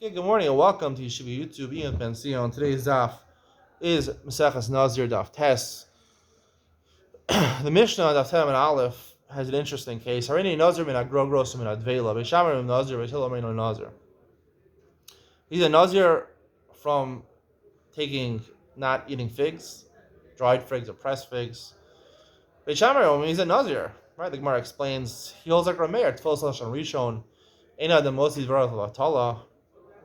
Okay, good morning and welcome to Yeshiva YouTube. Iyun Benzion. Today's daf is Maseches Nazir daf Tes. The Mishnah daf Tem and Aleph has an interesting case. Harini Nazir min agrogros min advela. Beishamar Nazir beishilam min Nazir. He's a Nazir from taking not eating figs, dried figs or pressed figs. Beishamar he's a Nazir. Right? The Gemara explains he holds like Rameir Tfos Lashon Rishon. Ena the Moses Varath Latala.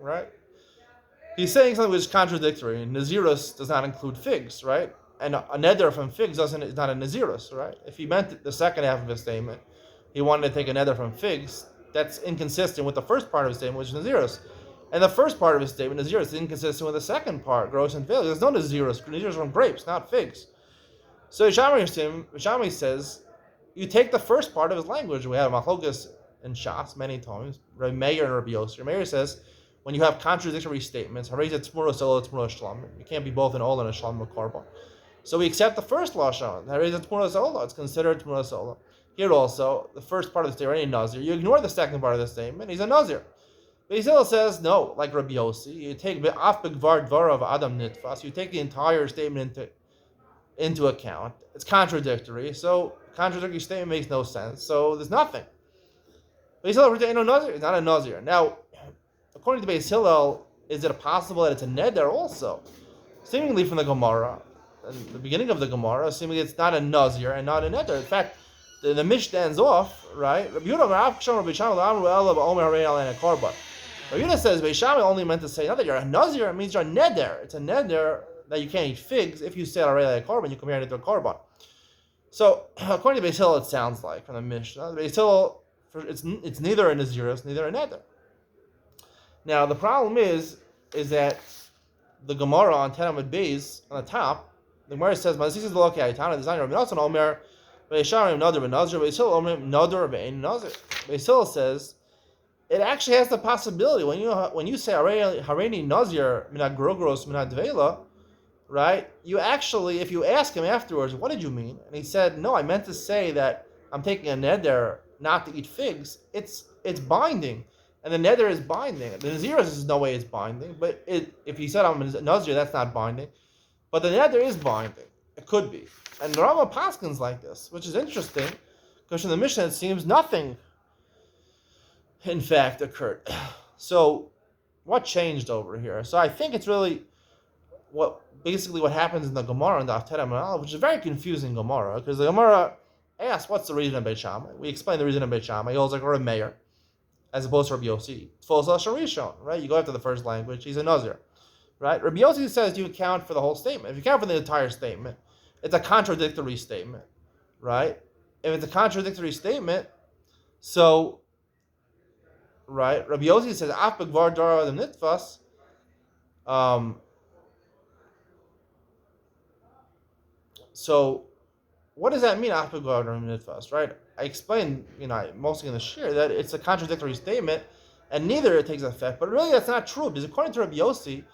Right? He's saying something which is contradictory. Nazirus does not include figs, right? And a neder from figs is not a Nazirus, right? If he meant the second half of his statement, he wanted to take a neder from figs, that's inconsistent with the first part of his statement, which is Nazirus. And the first part of his statement, Nazirus, is inconsistent with the second part, gross and failure. There's no Nazirus. Nazirus from grapes, not figs. So Shami says, you take the first part of his language. We have Machlokas and Shas many times, Rabbi Meir and Rabbi Yossi. Rabbi Meir says, when you have contradictory statements, you can't be both an ol and a shlam or korban. So we accept the first lashon. It's considered tmura sola. Here also, the first part of the statement, Nazir. You ignore the second part of the statement. He's a Nazir. Basil says no, like Rabbi Yossi. You take af begvar dvar of Adam nitfas. You take the entire statement into account. It's contradictory. So contradictory statement makes no sense. So there's nothing. Basil Nazir is not a Nazir. Now, according to Beis Hillel, is it possible that it's a neder also? Seemingly from the Gemara, the beginning of the Gemara, seemingly it's not a nazir and not a neder. In fact, the Mishnah ends off, right? Rabbi Yehuda says, Beis Shammai only meant to say not that you're a nazir, it means you're a neder. It's a neder that you can't eat figs. If you say already like a korban, you compare it to a korban. So, according to Beis Hillel, it sounds like from the Mishnah, Beis Hillel, it's neither a nazirus, neither a neder. Now the problem is that the Gemara on Tanamid Beis on the top, the Gemara says, "Mazis is the loki aitana designer of Nasan Omer ve'isharim nader be'nazir ve'ishil Omer nader ve'ein nazir." Beis Hillel says it actually has the possibility when you say hareini nazir minad grogros minad dveila, right? You actually, if you ask him afterwards, what did you mean? And he said, no, I meant to say that I'm taking a neder not to eat figs. It's binding. And the neder is binding. The Nazirus is no way it's binding, but if he said I'm a Nazir, that's not binding. But the neder is binding. It could be. And the Rama paskins like this, which is interesting, because in the Mishnah it seems nothing, in fact, occurred. So, what changed over here? So I think it's really what happens in the Gemara in the Daf Terem, which is a very confusing Gemara, because the Gemara asks, what's the reason of Beit Shammai? We explain the reason of Beit Shammai. He holds like a Meir, as opposed to Rabbi Yossi. Tfos Lashon Rishon, right? You go after the first language, he's a Nazir, right? Rabbi Yossi says you account for the whole statement. If you account for the entire statement, it's a contradictory statement, right? If it's a contradictory statement, so, right, Rabbi Yossi says, Af begvar dara adam nitfas, so, what does that mean, Af begvar dara adam nitfas, right? I explained, mostly in the shir, that it's a contradictory statement, and neither it takes effect. But really, that's not true, because according to Rabbi Yossi,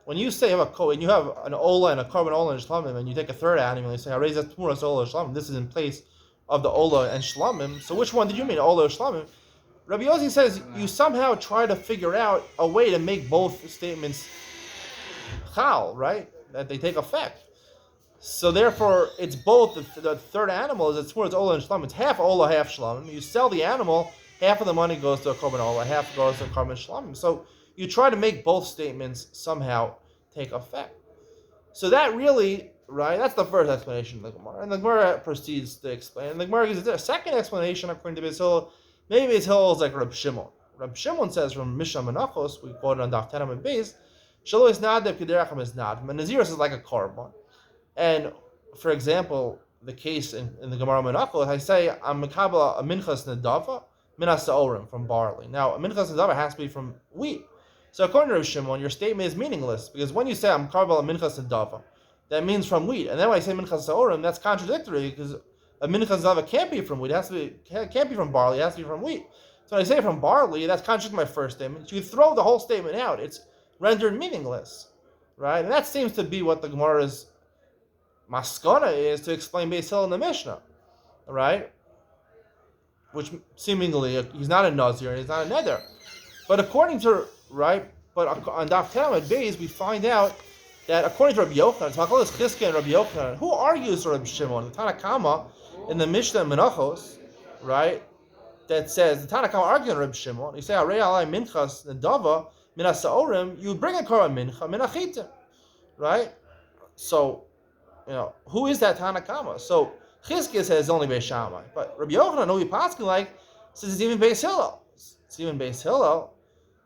when you say and you have an ola and a korban ola and shlamim, and you take a third animal, and you say harei zeh tmuras ola and shlamim, this is in place of the ola and shlamim. So which one did you mean, ola or shlamim? Rabbi Yossi says you somehow try to figure out a way to make both statements chal, right? That they take effect. So therefore, it's both the third animal is it's ola and shlam. It's half ola, half shlam. You sell the animal, half of the money goes to a korban ola, half goes to a korban shlam. So you try to make both statements somehow take effect. So that really, right? That's the first explanation of the Gemara, and the Gemara proceeds to explain. And the Gemara gives a second explanation according to Beis Hillel. Maybe Beis Hillel is like Reb Shimon. Reb Shimon says from Mishnah Menachos, we quoted on Daf Terem and Beis, Shelo is nad k'derachim is nad. Nazirus is like a korban. And, for example, the case in the Gemara Menachos, I say, I'm mekabel a minchas nedava, minas sa'orim, from barley. Now, a minchas nedava has to be from wheat. So, according to Rav Shimon, your statement is meaningless, because when you say, I'm mekabel a minchas nedava, that means from wheat. And then when I say minchas sa'orim, that's contradictory, because a minchas nedava can't be from wheat. It can't be from barley, it has to be from wheat. So, when I say from barley, that's contradicting my first statement. You throw the whole statement out. It's rendered meaningless, right? And that seems to be what the Gemara's maskana is to explain Beis Hillel in the Mishnah, right? Which seemingly he's not a Nazir and he's not a neder. But according to, right, But on Daf Talmud Beis, we find out that according to Rabbi Yochanan, Tachlis Chizkiah and Rabbi Yochanan, who argues Rabbi Shimon, the Tanakama in the Mishnah Menachos, right? That says the Tanakama arguing Rabbi Shimon. You say Arei Alai Minchas Nedava Minas Saorim. You bring a Korban Mincha Minachitim, right? So, who is that Tanakama? So Chizkiah says only Beis Shammai, but Rabbi Yochanan, who we paskin like, says it's even Beis Hillel. It's even Beis Hillel.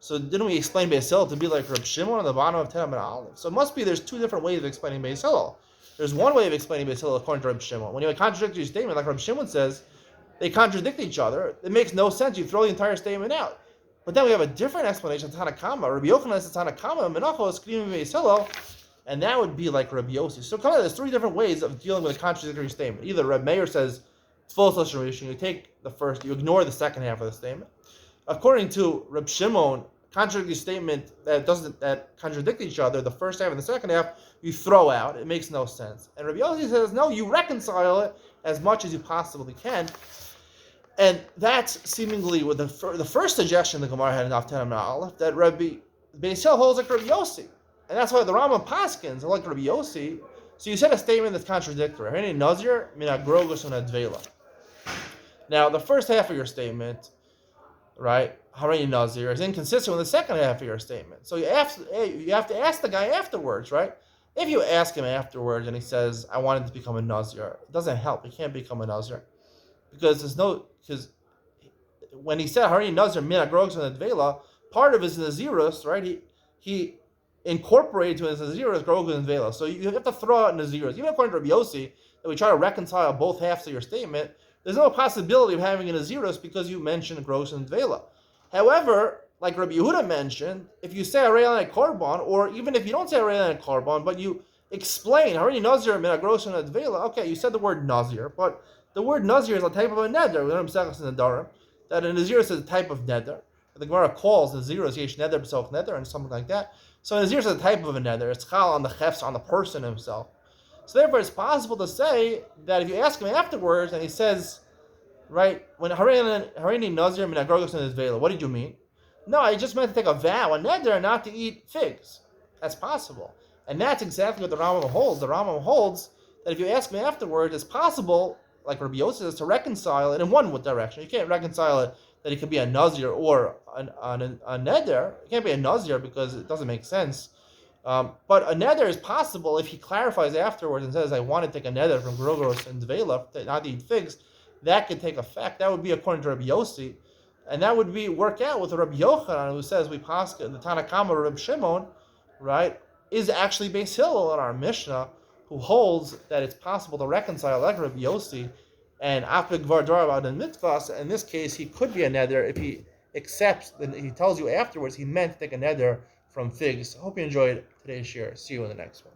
So didn't we explain Beis Hillel to be like Rabbi Shimon on the bottom of Tenem and Aleph? So it must be there's two different ways of explaining Beis Hillel. There's one way of explaining Beis Hillel according to Rabbi Shimon. When you have a contradictory statement, like Rabbi Shimon says, they contradict each other. It makes no sense. You throw the entire statement out. But then we have a different explanation, Tanakama. Rabbi Yochanan says Tanakama, Menachos, K'dim Beis Hillel, and that would be like Rabbi Yossi. So there's three different ways of dealing with a contradictory statement. Either Rabbi Meir says it's full association, you take the first, you ignore the second half of the statement. According to Rabbi Shimon, contradictory statement that contradict each other, the first half and the second half, you throw out. It makes no sense. And Rabbi Yossi says, no, you reconcile it as much as you possibly can. And that's seemingly with the first suggestion the Gemara had in Daf Tenem and Aleph, that Rabbi Beis Hillel holds like Rabbi Yossi. And that's why the Rambam Paskins are like Rabbi Yossi. So you said a statement that's contradictory. Harini Nazir min agrogos unadvela. Now, the first half of your statement, right, Harini Nazir, is inconsistent with the second half of your statement. So you have to ask the guy afterwards, right? If you ask him afterwards and he says, I wanted to become a Nazir, it doesn't help. He can't become a Nazir. Because when he said Harini Nazir min agrogos unadvela, part of his Nazirus, right, he incorporated to his Nazirus agrogos and vela. So you have to throw out Nazirus. Even according to Rabbi Yossi, that we try to reconcile both halves of your statement, there's no possibility of having a Nazirus because you mentioned agrogos and vela. However, like Rabbi Yehuda mentioned, if you say Arei and Korban, or even if you don't say Arei and Korban, but you explain Harini Nazir min agrogos and vela, okay, you said the word Nazir, but the word Nazir is a type of a neder. We learn Mesechus in the Darim that a Nazirus is a type of neder. The Gemara calls Nazirus yesh neder b'soch neder and something like that. So Nazirus is a type of a neder. It's chal on the chefs, on the person himself. So therefore, it's possible to say that if you ask him afterwards and he says, right, when Harini Nazir min agrogos and vela, what did you mean? No, I just meant to take a vow, a neder, not to eat figs. That's possible. And that's exactly what the Rambam holds. The Rambam holds that if you ask me afterwards, it's possible, like Rabbi Yossi says, to reconcile it in one direction. You can't reconcile it that it could be a Nazir or a neder. It can't be a Nazir because it doesn't make sense. But a neder is possible if he clarifies afterwards and says, I want to take a neder from Grogos and Dvela, not to eat figs. That could take effect. That would be according to Rabbi Yossi. And that would work out with Rabbi Yochanan, who says we paskin, the Tanakama Rabbi Shimon, right, is actually Beis Hillel in our Mishnah, who holds that it's possible to reconcile like Rabbi Yossi and Afik Vardar and Mitzvahs. In this case, he could be a neder if he accepts, that he tells you afterwards he meant to take a neder from figs. I hope you enjoyed today's share. See you in the next one.